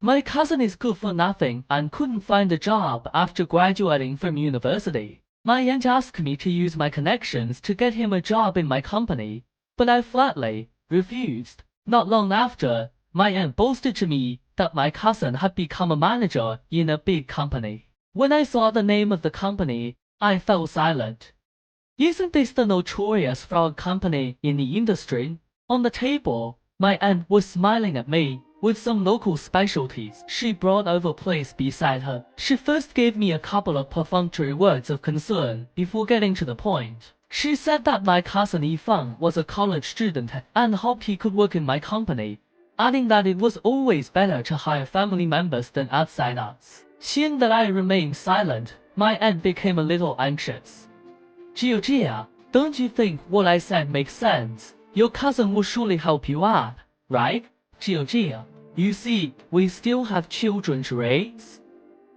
My cousin is good for nothing and couldn't find a job after graduating from university. My aunt asked me to use my connections to get him a job in my company, but I flatly refused. Not long after, my aunt boasted to me that my cousin had become a manager in a big company. When I saw the name of the company, I fell silent. Isn't this the notorious fraud company in the industry? On the table, my aunt was smiling at me with some local specialties she brought over placed beside her. She first gave me a couple of perfunctory words of concern before getting to the point. She said that my cousin Yifeng was a college student and hoped he could work in my company, adding that it was always better to hire family members than outsiders. Seeing that I remained silent, my aunt became a little anxious. Gia, don't you think what I said makes sense? Your cousin will surely help you out, right? Gia, you see, we still have children to raise.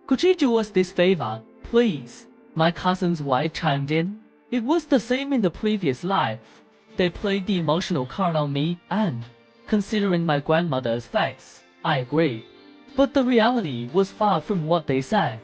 Could you do us this favor, please? My cousin's wife chimed in. It was the same in the previous life. They played the emotional card on me and, considering my grandmother's face, I agreed. But the reality was far from what they said.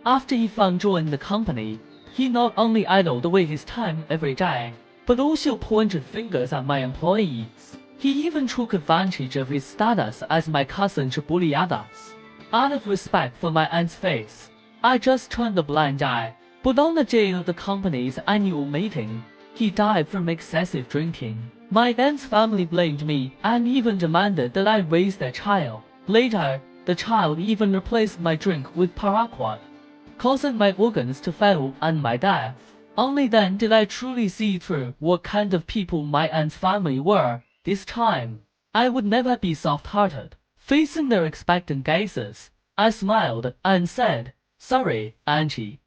After Yifeng joined the company, he not only idled away his time every day, but also pointed fingers at my employees. He even took advantage of his status as my cousin to bully others. Out of respect for my aunt's face, I just turned a blind eye. But on the day of the company's annual meeting, he died from excessive drinking. My aunt's family blamed me and even demanded that I raise their child. Later, the child even replaced my drink with paraquat, causing my organs to fail and my death. Only then did I truly see through what kind of people my aunt's family were. This time, I would never be soft-hearted. Facing their expectant gazes, I smiled and said, "Sorry, Auntie.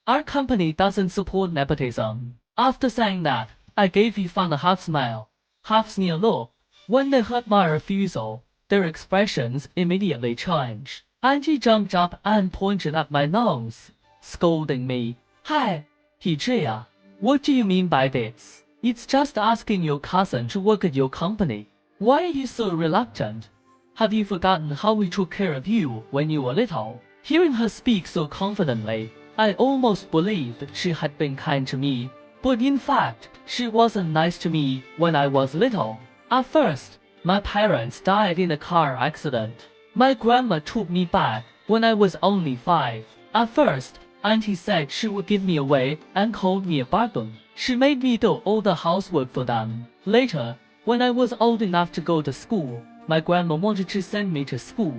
Our company doesn't support nepotism." After saying that, I gave Yifeng a half smile, half sneer look. When they heard my refusal, their expressions immediately changed. Auntie jumped up and pointed at my nose, scolding me. "Hi, Gia, what do you mean by this? It's just asking your cousin to work at your company. Why are you so reluctant? Have you forgotten how we took care of you when you were little?" Hearing her speak so confidently, I almost believed she had been kind to me. But in fact, she wasn't nice to me when I was little. At first, my parents died in a car accident. My grandma took me back when I was only 5. At first, Auntie said she would give me away and called me a bargain. She made me do all the housework for them. Later, when I was old enough to go to school, my grandma wanted to send me to school,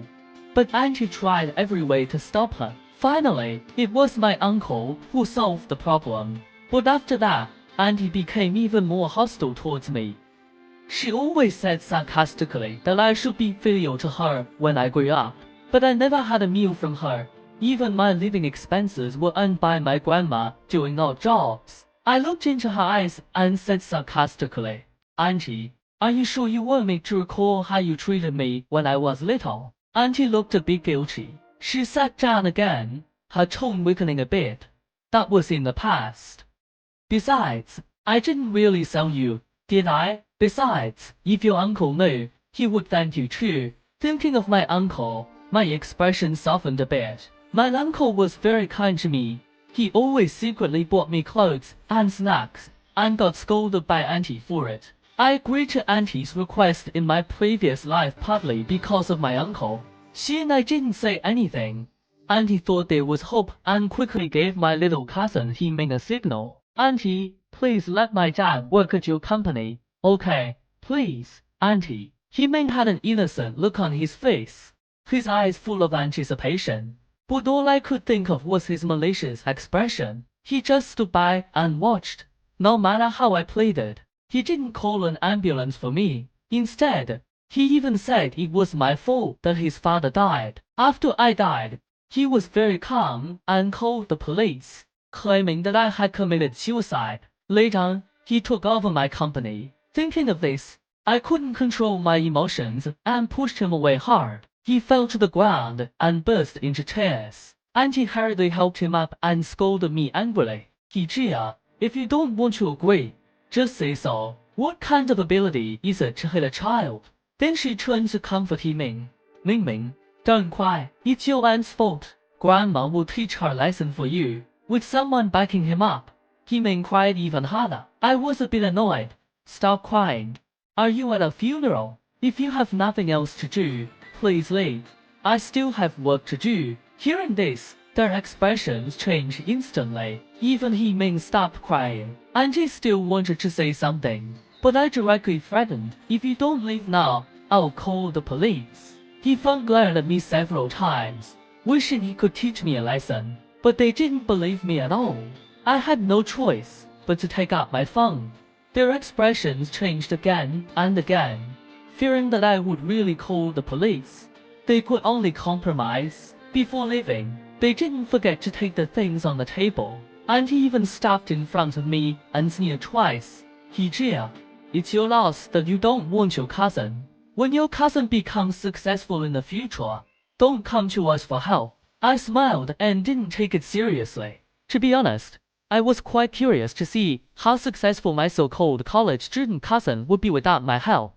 but Auntie tried every way to stop her. Finally, it was my uncle who solved the problem. But after that, Auntie became even more hostile towards me. She always said sarcastically that I should be filial to her when I grew up, but I never had a meal from her. Even my living expenses were earned by my grandma doing odd jobs. I looked into her eyes and said sarcastically, "Auntie, are you sure you want me to recall how you treated me when I was little?" Auntie looked a bit guilty. She sat down again, her tone weakening a bit. "That was in the past. Besides, I didn't really sell you, did I? Besides, if your uncle knew, he would thank you too." Thinking of my uncle, my expression softened a bit. My uncle was very kind to me. He always secretly bought me clothes and snacks, and got scolded by Auntie for it. I agreed to Auntie's request in my previous life partly because of my uncle. Seeing I didn't say anything, Auntie thought there was hope and quickly gave my little cousin Himing a signal. "Auntie, please let my dad work at your company." "Okay, please, Auntie." Himing had an innocent look on his face, his eyes full of anticipation. But all I could think of was his malicious expression. He just stood by and watched. No matter how I pleaded, he didn't call an ambulance for me. Instead, he even said it was my fault that his father died. After I died, he was very calm and called the police, claiming that I had committed suicide. Later, he took over my company. Thinking of this, I couldn't control my emotions and pushed him away hard. He fell to the ground and burst into tears. Auntie hurriedly helped him up and scolded me angrily. "Gia, if you don't want to agree, just say so. What kind of ability is it to hit a child?" Then she turned to comfort Ming. "Ming, Don't cry, it's your aunt's fault. Grandma will teach her lesson for you, with someone backing him up. He made cried even harder. I was a bit annoyed. Stop crying. Are you at a funeral? If you have nothing else to do, please leave. I still have work to do. Hearing this, their expressions changed instantly. Even he Ming stopped crying. Auntie still wanted to say something, but I directly threatened, if you don't leave now, I'll call the police. He Feng glared at me several times, wishing he could teach me a lesson, but they didn't believe me at all. I had no choice but to take out my phone. Their expressions changed again and again. Fearing that I would really call the police, they could only compromise. Before leaving, they didn't forget to take the things on the table, and he even stopped in front of me and sneered twice. Hijia, it's your loss that you don't want your cousin. When your cousin becomes successful in the future, don't come to us for help. I smiled and didn't take it seriously. To be honest, I was quite curious to see how successful my so-called college student cousin would be without my help.